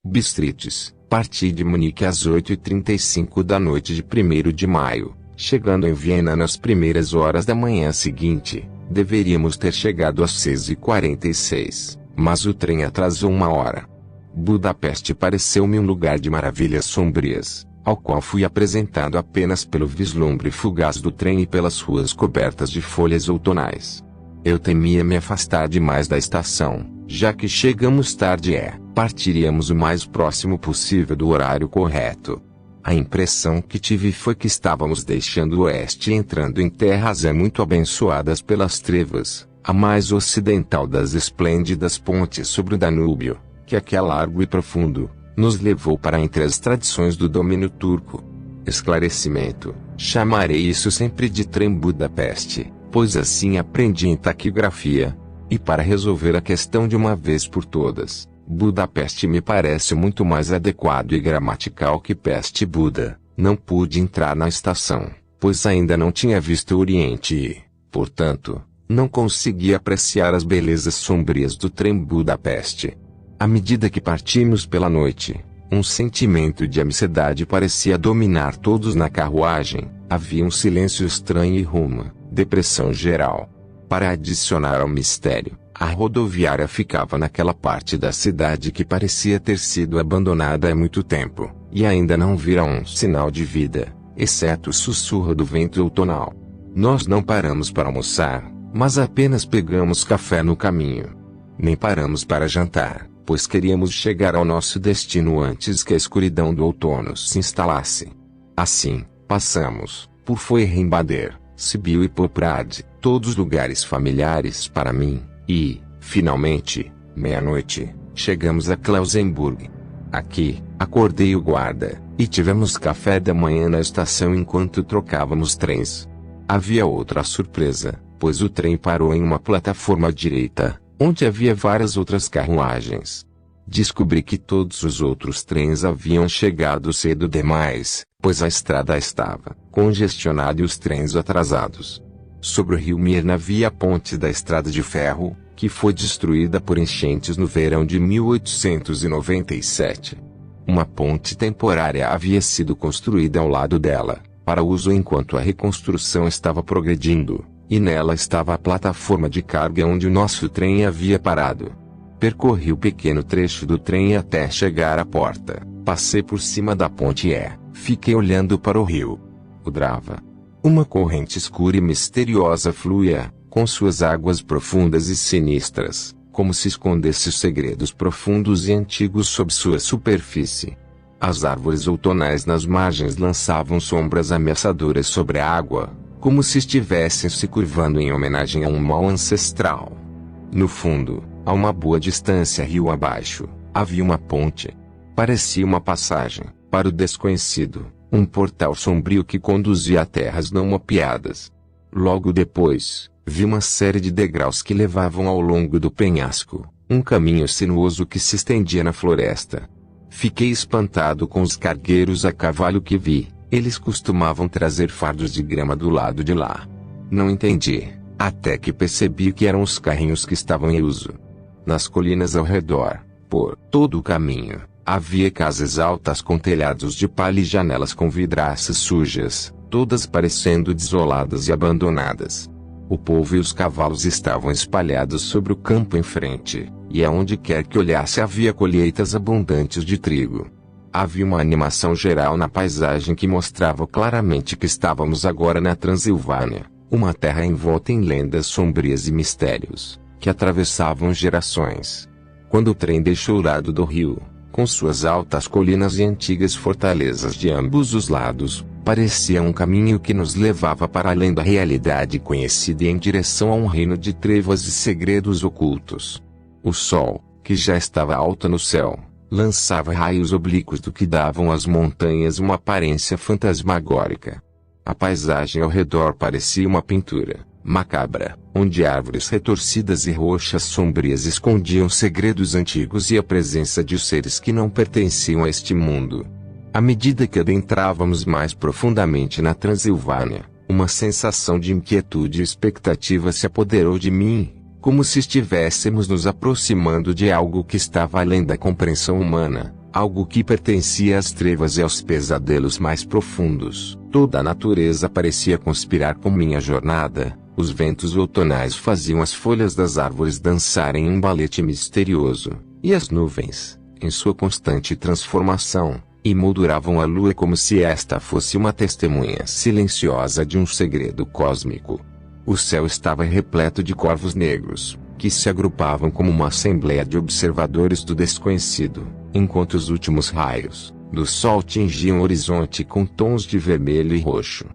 Bistritz. Parti de Munique às 8h35 da noite de 1º de maio, chegando em Viena nas primeiras horas da manhã seguinte. Deveríamos ter chegado às 6h46, mas o trem atrasou 1 hora. Budapeste pareceu-me um lugar de maravilhas sombrias, ao qual fui apresentado apenas pelo vislumbre fugaz do trem e pelas ruas cobertas de folhas outonais. Eu temia me afastar demais da estação, já que chegamos tarde partiríamos o mais próximo possível do horário correto. A impressão que tive foi que estávamos deixando o oeste e entrando em terras muito abençoadas pelas trevas, a mais ocidental das esplêndidas pontes sobre o Danúbio, que aqui é largo e profundo, nos levou para entre as tradições do domínio turco. Esclarecimento: chamarei isso sempre de trem Budapeste, pois assim aprendi em taquigrafia. E para resolver a questão de uma vez por todas, Budapeste me parece muito mais adequado e gramatical que Peste Buda. Não pude entrar na estação, pois ainda não tinha visto o Oriente e, portanto, não consegui apreciar as belezas sombrias do trem Budapeste. À medida que partimos pela noite, um sentimento de ansiedade parecia dominar todos na carruagem. Havia um silêncio estranho e depressão geral. Para adicionar ao mistério, a rodoviária ficava naquela parte da cidade que parecia ter sido abandonada há muito tempo, e ainda não vira um sinal de vida, exceto o sussurro do vento outonal. Nós não paramos para almoçar, mas apenas pegamos café no caminho. Nem paramos para jantar, pois queríamos chegar ao nosso destino antes que a escuridão do outono se instalasse. Assim, passamos por Feuerbach, Sibiu e Poprad, todos lugares familiares para mim, e, finalmente, meia-noite, chegamos a Klausenburg. Aqui, acordei o guarda, e tivemos café da manhã na estação enquanto trocávamos trens. Havia outra surpresa, pois o trem parou em uma plataforma à direita, onde havia várias outras carruagens. Descobri que todos os outros trens haviam chegado cedo demais, pois a estrada estava congestionada e os trens atrasados. Sobre o rio Mirna havia a ponte da estrada de ferro, que foi destruída por enchentes no verão de 1897. Uma ponte temporária havia sido construída ao lado dela, para uso enquanto a reconstrução estava progredindo, e nela estava a plataforma de carga onde o nosso trem havia parado. Percorri o pequeno trecho do trem até chegar à porta, passei por cima da ponte e fiquei olhando para o rio. O Drava. Uma corrente escura e misteriosa fluía, com suas águas profundas e sinistras, como se escondesse segredos profundos e antigos sob sua superfície. As árvores outonais nas margens lançavam sombras ameaçadoras sobre a água, como se estivessem se curvando em homenagem a um mal ancestral. No fundo, a uma boa distância rio abaixo, havia uma ponte. Parecia uma passagem, para o desconhecido, um portal sombrio que conduzia a terras não mapeadas. Logo depois, vi uma série de degraus que levavam ao longo do penhasco, um caminho sinuoso que se estendia na floresta. Fiquei espantado com os cargueiros a cavalo que vi, eles costumavam trazer fardos de grama do lado de lá. Não entendi, até que percebi que eram os carrinhos que estavam em uso. Nas colinas ao redor, por todo o caminho, havia casas altas com telhados de palha e janelas com vidraças sujas, todas parecendo desoladas e abandonadas. O povo e os cavalos estavam espalhados sobre o campo em frente, e aonde quer que olhasse havia colheitas abundantes de trigo. Havia uma animação geral na paisagem que mostrava claramente que estávamos agora na Transilvânia, uma terra envolta em lendas sombrias e mistérios, que atravessavam gerações. Quando o trem deixou o lado do rio, com suas altas colinas e antigas fortalezas de ambos os lados, parecia um caminho que nos levava para além da realidade conhecida e em direção a um reino de trevas e segredos ocultos. O sol, que já estava alto no céu, lançava raios oblíquos do que davam às montanhas uma aparência fantasmagórica. A paisagem ao redor parecia uma pintura macabra, onde árvores retorcidas e rochas sombrias escondiam segredos antigos e a presença de seres que não pertenciam a este mundo. À medida que adentrávamos mais profundamente na Transilvânia, uma sensação de inquietude e expectativa se apoderou de mim, como se estivéssemos nos aproximando de algo que estava além da compreensão humana, algo que pertencia às trevas e aos pesadelos mais profundos. Toda a natureza parecia conspirar com minha jornada. Os ventos outonais faziam as folhas das árvores dançarem em um balete misterioso, e as nuvens, em sua constante transformação, emolduravam a lua como se esta fosse uma testemunha silenciosa de um segredo cósmico. O céu estava repleto de corvos negros, que se agrupavam como uma assembleia de observadores do desconhecido, enquanto os últimos raios do sol tingiam o horizonte com tons de vermelho e roxo.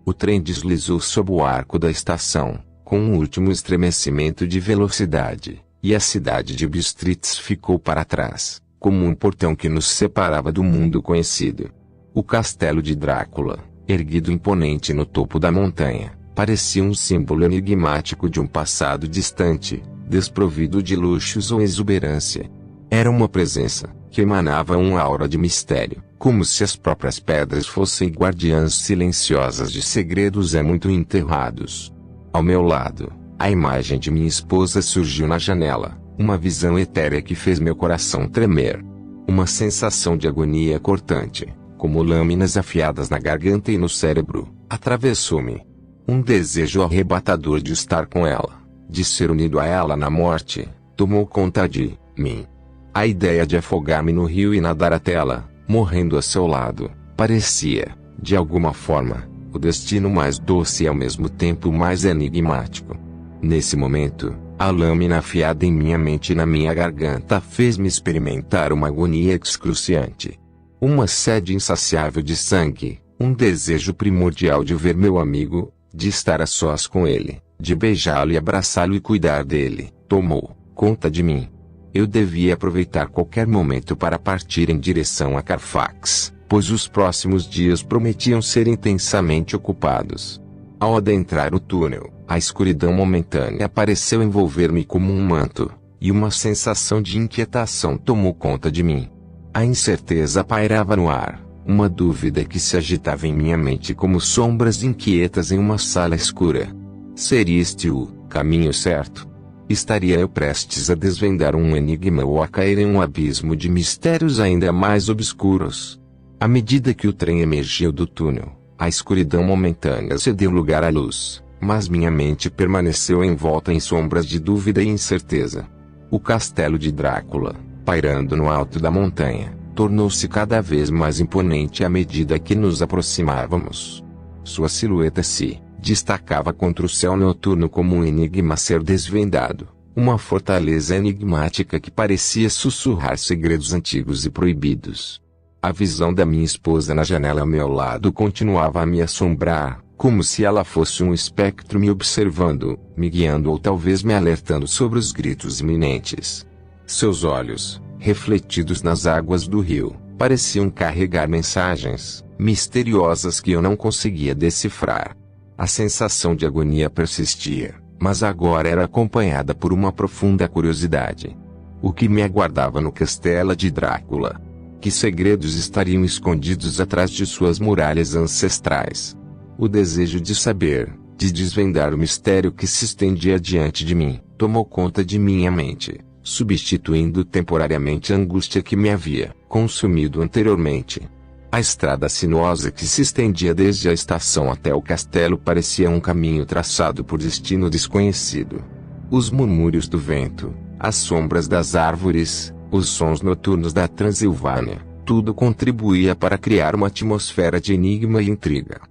O trem deslizou sob o arco da estação, com um último estremecimento de velocidade, e a cidade de Bistritz ficou para trás, como um portão que nos separava do mundo conhecido. O castelo de Drácula, erguido imponente no topo da montanha, parecia um símbolo enigmático de um passado distante, desprovido de luxos ou exuberância. Era uma presença que emanava uma aura de mistério, como se as próprias pedras fossem guardiãs silenciosas de segredos muito enterrados. Ao meu lado, a imagem de minha esposa surgiu na janela, uma visão etérea que fez meu coração tremer. Uma sensação de agonia cortante, como lâminas afiadas na garganta e no cérebro, atravessou-me. Um desejo arrebatador de estar com ela, de ser unido a ela na morte, tomou conta de mim. A ideia de afogar-me no rio e nadar até ela, morrendo a seu lado, parecia, de alguma forma, o destino mais doce e ao mesmo tempo mais enigmático. Nesse momento, a lâmina afiada em minha mente e na minha garganta fez-me experimentar uma agonia excruciante. Uma sede insaciável de sangue, um desejo primordial de ver meu amigo, de estar a sós com ele, de beijá-lo e abraçá-lo e cuidar dele, tomou conta de mim. Eu devia aproveitar qualquer momento para partir em direção a Carfax, pois os próximos dias prometiam ser intensamente ocupados. Ao adentrar o túnel, a escuridão momentânea pareceu envolver-me como um manto, e uma sensação de inquietação tomou conta de mim. A incerteza pairava no ar, uma dúvida que se agitava em minha mente como sombras inquietas em uma sala escura. Seria este o caminho certo? Estaria eu prestes a desvendar um enigma ou a cair em um abismo de mistérios ainda mais obscuros? À medida que o trem emergiu do túnel, a escuridão momentânea cedeu lugar à luz, mas minha mente permaneceu envolta em sombras de dúvida e incerteza. O castelo de Drácula, pairando no alto da montanha, tornou-se cada vez mais imponente à medida que nos aproximávamos. Sua silhueta se destacava contra o céu noturno como um enigma a ser desvendado, uma fortaleza enigmática que parecia sussurrar segredos antigos e proibidos. A visão da minha esposa na janela ao meu lado continuava a me assombrar, como se ela fosse um espectro me observando, me guiando ou talvez me alertando sobre os gritos iminentes. Seus olhos, refletidos nas águas do rio, pareciam carregar mensagens misteriosas que eu não conseguia decifrar. A sensação de agonia persistia, mas agora era acompanhada por uma profunda curiosidade. O que me aguardava no castelo de Drácula? Que segredos estariam escondidos atrás de suas muralhas ancestrais? O desejo de saber, de desvendar o mistério que se estendia diante de mim, tomou conta de minha mente, substituindo temporariamente a angústia que me havia consumido anteriormente. A estrada sinuosa que se estendia desde a estação até o castelo parecia um caminho traçado por destino desconhecido. Os murmúrios do vento, as sombras das árvores, os sons noturnos da Transilvânia, tudo contribuía para criar uma atmosfera de enigma e intriga.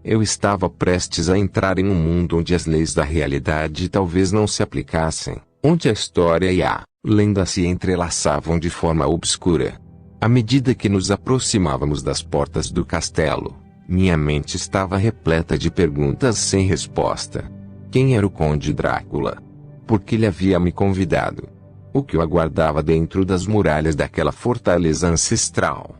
Eu estava prestes a entrar em um mundo onde as leis da realidade talvez não se aplicassem, onde a história e a lenda se entrelaçavam de forma obscura. À medida que nos aproximávamos das portas do castelo, minha mente estava repleta de perguntas sem resposta. Quem era o Conde Drácula? Por que ele havia me convidado? O que o aguardava dentro das muralhas daquela fortaleza ancestral?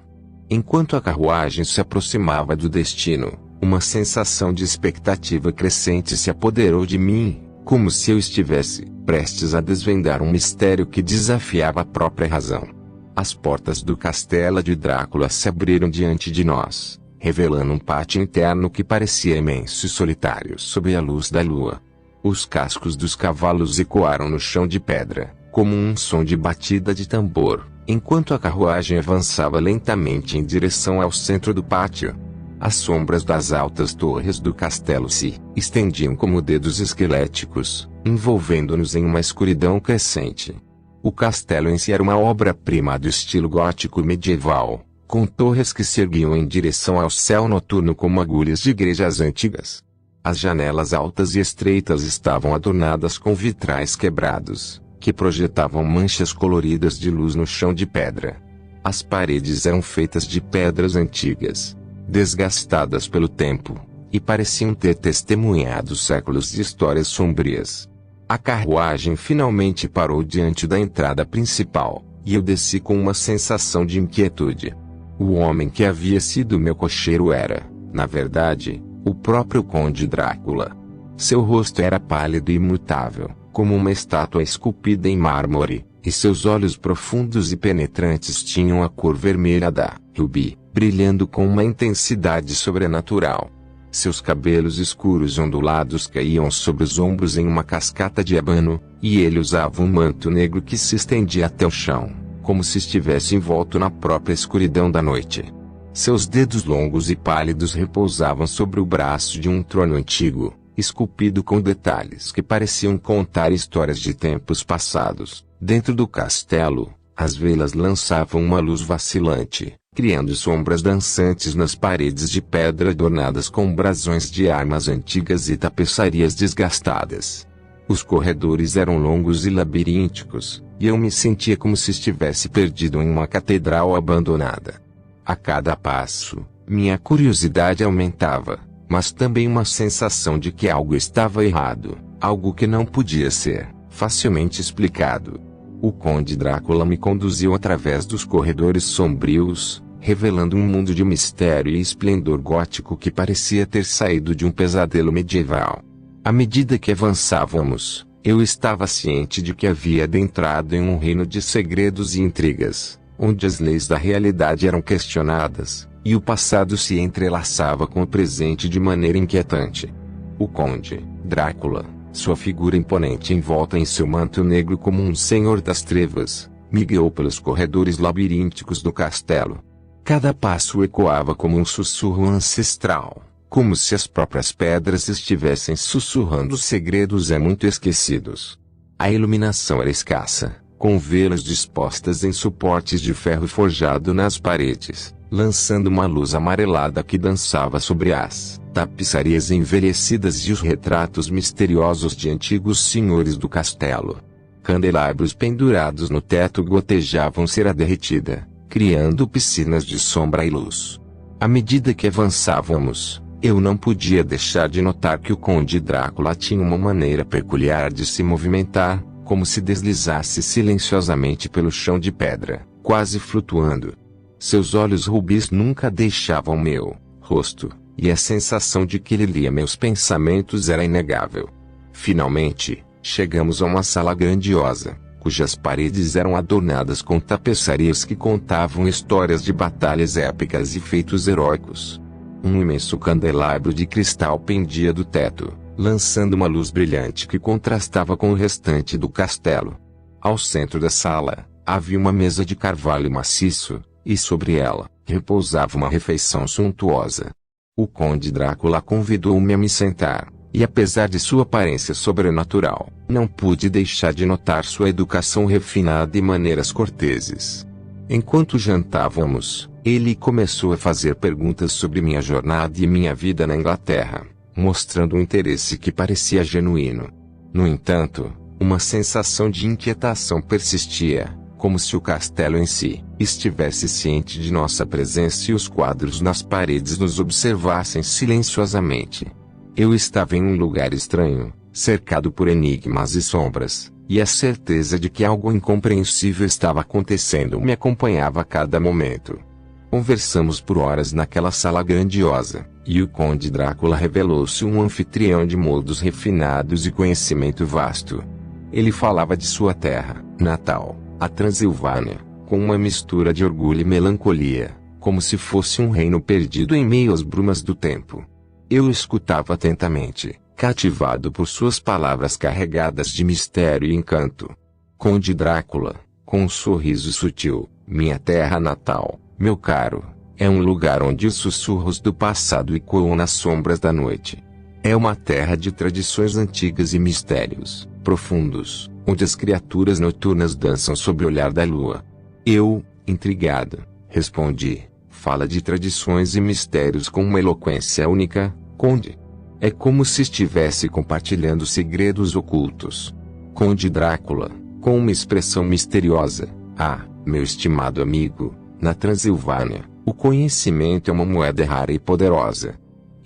Enquanto a carruagem se aproximava do destino, uma sensação de expectativa crescente se apoderou de mim, como se eu estivesse prestes a desvendar um mistério que desafiava a própria razão. As portas do castelo de Drácula se abriram diante de nós, revelando um pátio interno que parecia imenso e solitário sob a luz da lua. Os cascos dos cavalos ecoaram no chão de pedra, como um som de batida de tambor, enquanto a carruagem avançava lentamente em direção ao centro do pátio. As sombras das altas torres do castelo se estendiam como dedos esqueléticos, envolvendo-nos em uma escuridão crescente. O castelo em si era uma obra-prima do estilo gótico medieval, com torres que se erguiam em direção ao céu noturno como agulhas de igrejas antigas. As janelas altas e estreitas estavam adornadas com vitrais quebrados, que projetavam manchas coloridas de luz no chão de pedra. As paredes eram feitas de pedras antigas, desgastadas pelo tempo, e pareciam ter testemunhado séculos de histórias sombrias. A carruagem finalmente parou diante da entrada principal, e eu desci com uma sensação de inquietude. O homem que havia sido meu cocheiro era, na verdade, o próprio Conde Drácula. Seu rosto era pálido e imutável, como uma estátua esculpida em mármore, e seus olhos profundos e penetrantes tinham a cor vermelha da rubi, brilhando com uma intensidade sobrenatural. Seus cabelos escuros ondulados caíam sobre os ombros em uma cascata de ébano, e ele usava um manto negro que se estendia até o chão, como se estivesse envolto na própria escuridão da noite. Seus dedos longos e pálidos repousavam sobre o braço de um trono antigo, esculpido com detalhes que pareciam contar histórias de tempos passados. Dentro do castelo, as velas lançavam uma luz vacilante, criando sombras dançantes nas paredes de pedra adornadas com brasões de armas antigas e tapeçarias desgastadas. Os corredores eram longos e labirínticos, e eu me sentia como se estivesse perdido em uma catedral abandonada. A cada passo, minha curiosidade aumentava, mas também uma sensação de que algo estava errado, algo que não podia ser facilmente explicado. O Conde Drácula me conduziu através dos corredores sombrios, revelando um mundo de mistério e esplendor gótico que parecia ter saído de um pesadelo medieval. À medida que avançávamos, eu estava ciente de que havia adentrado em um reino de segredos e intrigas, onde as leis da realidade eram questionadas, e o passado se entrelaçava com o presente de maneira inquietante. O Conde Drácula, sua figura imponente envolta em seu manto negro como um senhor das trevas, me guiou pelos corredores labirínticos do castelo. Cada passo ecoava como um sussurro ancestral, como se as próprias pedras estivessem sussurrando segredos muito esquecidos. A iluminação era escassa, com velas dispostas em suportes de ferro forjado nas paredes, lançando uma luz amarelada que dançava sobre as tapeçarias envelhecidas e os retratos misteriosos de antigos senhores do castelo. Candelabros pendurados no teto gotejavam cera derretida, criando piscinas de sombra e luz. À medida que avançávamos, eu não podia deixar de notar que o Conde Drácula tinha uma maneira peculiar de se movimentar, como se deslizasse silenciosamente pelo chão de pedra, quase flutuando. Seus olhos rubis nunca deixavam meu rosto, e a sensação de que ele lia meus pensamentos era inegável. Finalmente, chegamos a uma sala grandiosa, cujas paredes eram adornadas com tapeçarias que contavam histórias de batalhas épicas e feitos heróicos. Um imenso candelabro de cristal pendia do teto, lançando uma luz brilhante que contrastava com o restante do castelo. Ao centro da sala, havia uma mesa de carvalho maciço, e sobre ela, repousava uma refeição suntuosa. O Conde Drácula convidou-me a me sentar, e apesar de sua aparência sobrenatural, não pude deixar de notar sua educação refinada e maneiras corteses. Enquanto jantávamos, ele começou a fazer perguntas sobre minha jornada e minha vida na Inglaterra, mostrando um interesse que parecia genuíno. No entanto, uma sensação de inquietação persistia, como se o castelo em si estivesse ciente de nossa presença e os quadros nas paredes nos observassem silenciosamente. Eu estava em um lugar estranho, cercado por enigmas e sombras, e a certeza de que algo incompreensível estava acontecendo me acompanhava a cada momento. Conversamos por horas naquela sala grandiosa, e o Conde Drácula revelou-se um anfitrião de modos refinados e conhecimento vasto. Ele falava de sua terra natal, a Transilvânia, com uma mistura de orgulho e melancolia, como se fosse um reino perdido em meio às brumas do tempo. Eu escutava atentamente, cativado por suas palavras carregadas de mistério e encanto. Conde Drácula, com um sorriso sutil, Minha terra natal, meu caro, é um lugar onde os sussurros do passado ecoam nas sombras da noite. É uma terra de tradições antigas e mistérios profundos, onde as criaturas noturnas dançam sob o olhar da lua. Eu, intrigado, respondi: fala de tradições e mistérios com uma eloquência única, Conde. É como se estivesse compartilhando segredos ocultos. Conde Drácula, com uma expressão misteriosa: ah, meu estimado amigo, na Transilvânia, o conhecimento é uma moeda rara e poderosa.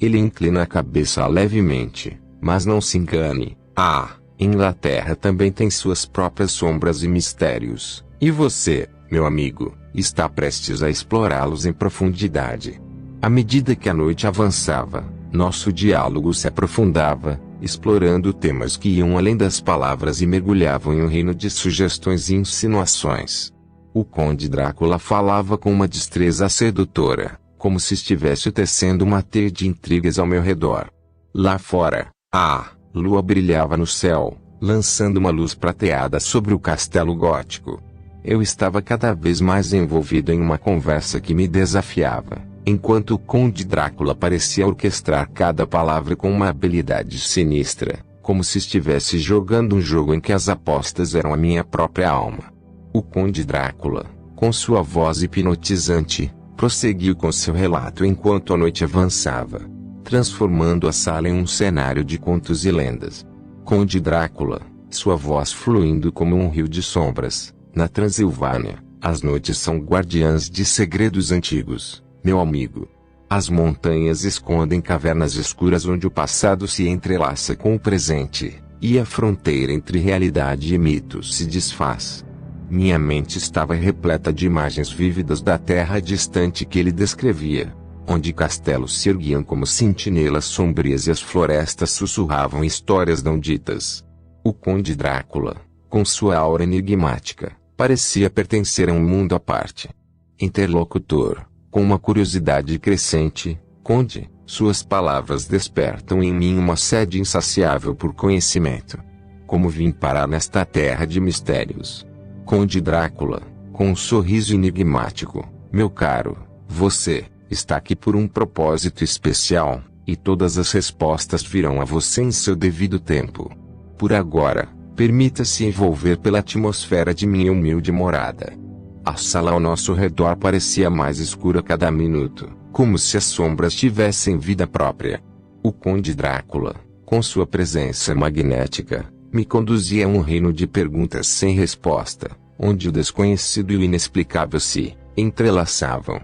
Ele inclina a cabeça levemente, mas não se engane. Ah, Inglaterra também tem suas próprias sombras e mistérios, e você, meu amigo, está prestes a explorá-los em profundidade. À medida que a noite avançava, nosso diálogo se aprofundava, explorando temas que iam além das palavras e mergulhavam em um reino de sugestões e insinuações. O Conde Drácula falava com uma destreza sedutora, como se estivesse tecendo uma teia de intrigas ao meu redor. Lá fora, a lua brilhava no céu, lançando uma luz prateada sobre o castelo gótico. Eu estava cada vez mais envolvido em uma conversa que me desafiava, enquanto o Conde Drácula parecia orquestrar cada palavra com uma habilidade sinistra, como se estivesse jogando um jogo em que as apostas eram a minha própria alma. O Conde Drácula, com sua voz hipnotizante, prosseguiu com seu relato enquanto a noite avançava, transformando a sala em um cenário de contos e lendas. Conde Drácula, sua voz fluindo como um rio de sombras. Na Transilvânia, as noites são guardiãs de segredos antigos, meu amigo. As montanhas escondem cavernas escuras onde o passado se entrelaça com o presente, e a fronteira entre realidade e mitos se desfaz. Minha mente estava repleta de imagens vívidas da terra distante que ele descrevia, onde castelos se erguiam como sentinelas sombrias e as florestas sussurravam histórias não ditas. O Conde Drácula, com sua aura enigmática, parecia pertencer a um mundo à parte. Interlocutor, com uma curiosidade crescente, Conde, suas palavras despertam em mim uma sede insaciável por conhecimento. Como vim parar nesta terra de mistérios? Conde Drácula, com um sorriso enigmático: meu caro, você está aqui por um propósito especial, e todas as respostas virão a você em seu devido tempo. Por agora, permita-se envolver pela atmosfera de minha humilde morada. A sala ao nosso redor parecia mais escura a cada minuto, como se as sombras tivessem vida própria. O Conde Drácula, com sua presença magnética, me conduzia a um reino de perguntas sem resposta, onde o desconhecido e o inexplicável se entrelaçavam.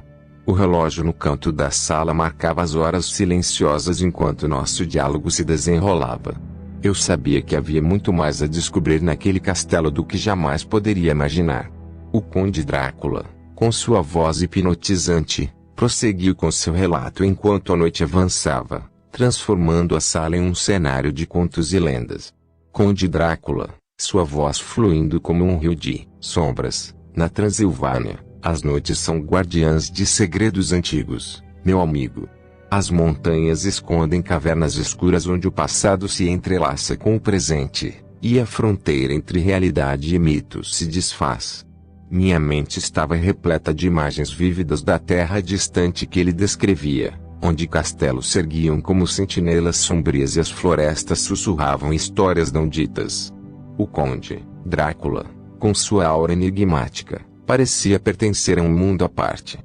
O relógio no canto da sala marcava as horas silenciosas enquanto nosso diálogo se desenrolava. Eu sabia que havia muito mais a descobrir naquele castelo do que jamais poderia imaginar. O Conde Drácula, com sua voz hipnotizante, prosseguiu com seu relato enquanto a noite avançava, transformando a sala em um cenário de contos e lendas. Conde Drácula, sua voz fluindo como um rio de sombras. Na Transilvânia, as noites são guardiãs de segredos antigos, meu amigo. As montanhas escondem cavernas escuras onde o passado se entrelaça com o presente, e a fronteira entre realidade e mitos se desfaz. Minha mente estava repleta de imagens vívidas da terra distante que ele descrevia, onde castelos se erguiam como sentinelas sombrias e as florestas sussurravam histórias não ditas. O Conde Drácula, com sua aura enigmática, parecia pertencer a um mundo à parte.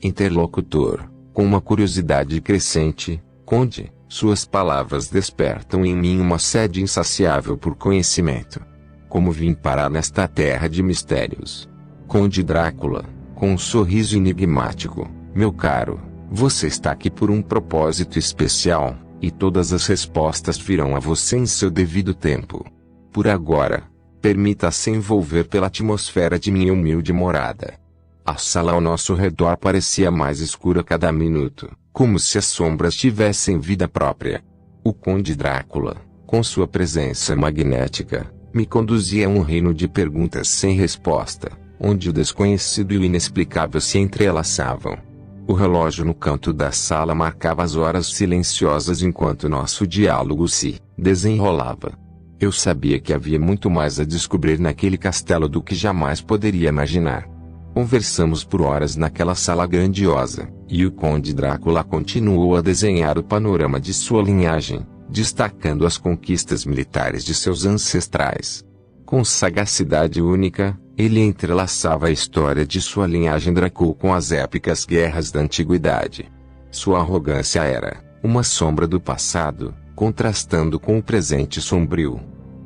Interlocutor, com uma curiosidade crescente, Conde, suas palavras despertam em mim uma sede insaciável por conhecimento. Como vim parar nesta terra de mistérios? Conde Drácula, com um sorriso enigmático: meu caro, você está aqui por um propósito especial, e todas as respostas virão a você em seu devido tempo. Por agora, permita-se envolver pela atmosfera de minha humilde morada. A sala ao nosso redor parecia mais escura a cada minuto, como se as sombras tivessem vida própria. O Conde Drácula, com sua presença magnética, me conduzia a um reino de perguntas sem resposta, onde o desconhecido e o inexplicável se entrelaçavam. O relógio no canto da sala marcava as horas silenciosas enquanto nosso diálogo se desenrolava. Eu sabia que havia muito mais a descobrir naquele castelo do que jamais poderia imaginar. Conversamos por horas naquela sala grandiosa, e o Conde Drácula continuou a desenhar o panorama de sua linhagem, destacando as conquistas militares de seus ancestrais. Com sagacidade única, ele entrelaçava a história de sua linhagem Drácula com as épicas guerras da antiguidade. Sua arrogância era uma sombra do passado, contrastando com o presente sombrio.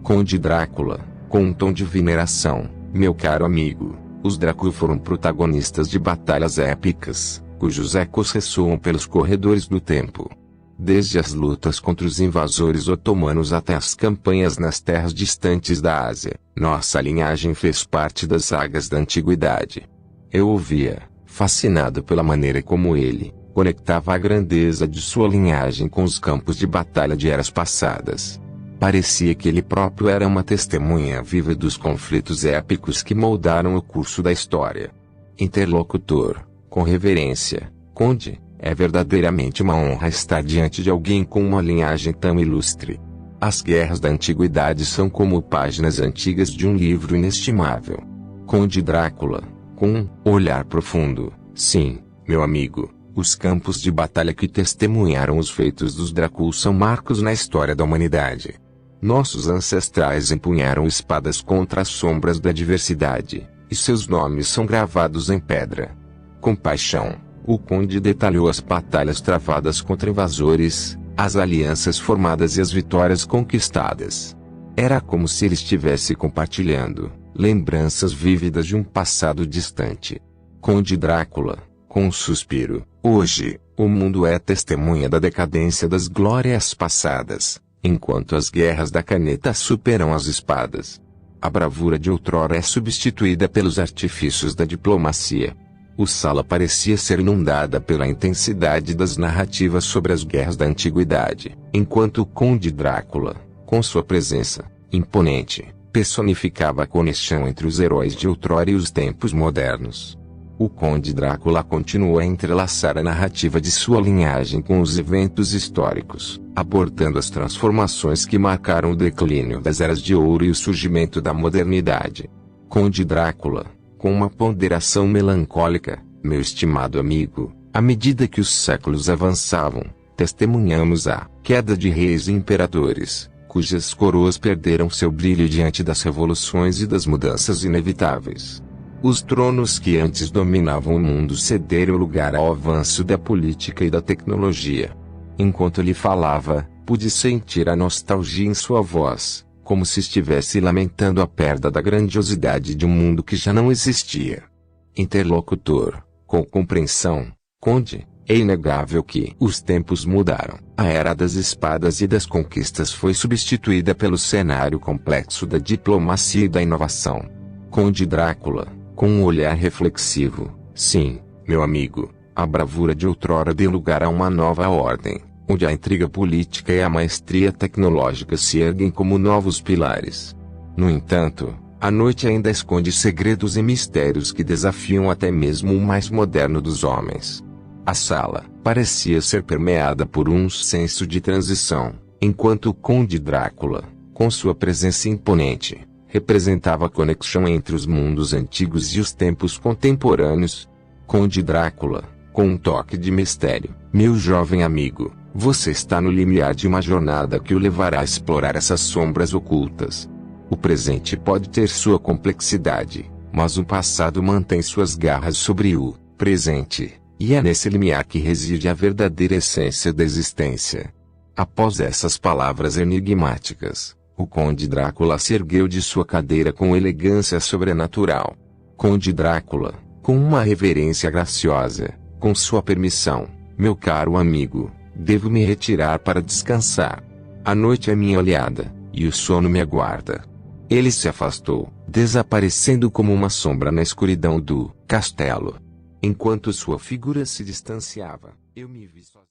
Conde Drácula, com um tom de veneração, meu caro amigo, os Drácula foram protagonistas de batalhas épicas, cujos ecos ressoam pelos corredores do tempo. Desde as lutas contra os invasores otomanos até as campanhas nas terras distantes da Ásia, nossa linhagem fez parte das sagas da antiguidade. Eu ouvia, fascinado pela maneira como ele conectava a grandeza de sua linhagem com os campos de batalha de eras passadas. Parecia que ele próprio era uma testemunha viva dos conflitos épicos que moldaram o curso da história. Interlocutor, com reverência, Conde, é verdadeiramente uma honra estar diante de alguém com uma linhagem tão ilustre. As guerras da antiguidade são como páginas antigas de um livro inestimável. Conde Drácula, com um olhar profundo, sim, meu amigo, os campos de batalha que testemunharam os feitos dos Drácula são marcos na história da humanidade. Nossos ancestrais empunharam espadas contra as sombras da adversidade, e seus nomes são gravados em pedra. Com paixão, o Conde detalhou as batalhas travadas contra invasores, as alianças formadas e as vitórias conquistadas. Era como se ele estivesse compartilhando lembranças vívidas de um passado distante. Conde Drácula, com um suspiro, hoje, o mundo é testemunha da decadência das glórias passadas, enquanto as guerras da caneta superam as espadas. A bravura de outrora é substituída pelos artifícios da diplomacia. A sala parecia ser inundada pela intensidade das narrativas sobre as guerras da antiguidade, enquanto o Conde Drácula, com sua presença imponente, personificava a conexão entre os heróis de outrora e os tempos modernos. O Conde Drácula continuou a entrelaçar a narrativa de sua linhagem com os eventos históricos, abordando as transformações que marcaram o declínio das eras de ouro e o surgimento da modernidade. Conde Drácula, com uma ponderação melancólica, meu estimado amigo, à medida que os séculos avançavam, testemunhamos a queda de reis e imperadores, cujas coroas perderam seu brilho diante das revoluções e das mudanças inevitáveis. Os tronos que antes dominavam o mundo cederam lugar ao avanço da política e da tecnologia. Enquanto ele falava, pude sentir a nostalgia em sua voz, como se estivesse lamentando a perda da grandiosidade de um mundo que já não existia. Interlocutor, com compreensão, Conde, é inegável que os tempos mudaram. A era das espadas e das conquistas foi substituída pelo cenário complexo da diplomacia e da inovação. Conde Drácula, com um olhar reflexivo, sim, meu amigo, a bravura de outrora deu lugar a uma nova ordem, onde a intriga política e a maestria tecnológica se erguem como novos pilares. No entanto, a noite ainda esconde segredos e mistérios que desafiam até mesmo o mais moderno dos homens. A sala parecia ser permeada por um senso de transição, enquanto o Conde Drácula, com sua presença imponente, representava a conexão entre os mundos antigos e os tempos contemporâneos. Conde Drácula, com um toque de mistério, meu jovem amigo, você está no limiar de uma jornada que o levará a explorar essas sombras ocultas. O presente pode ter sua complexidade, mas o passado mantém suas garras sobre o presente, e é nesse limiar que reside a verdadeira essência da existência. Após essas palavras enigmáticas, o Conde Drácula se ergueu de sua cadeira com elegância sobrenatural. Conde Drácula, com uma reverência graciosa, com sua permissão, meu caro amigo, devo me retirar para descansar. A noite é minha aliada, e o sono me aguarda. Ele se afastou, desaparecendo como uma sombra na escuridão do castelo. Enquanto sua figura se distanciava, eu me vi sozinho.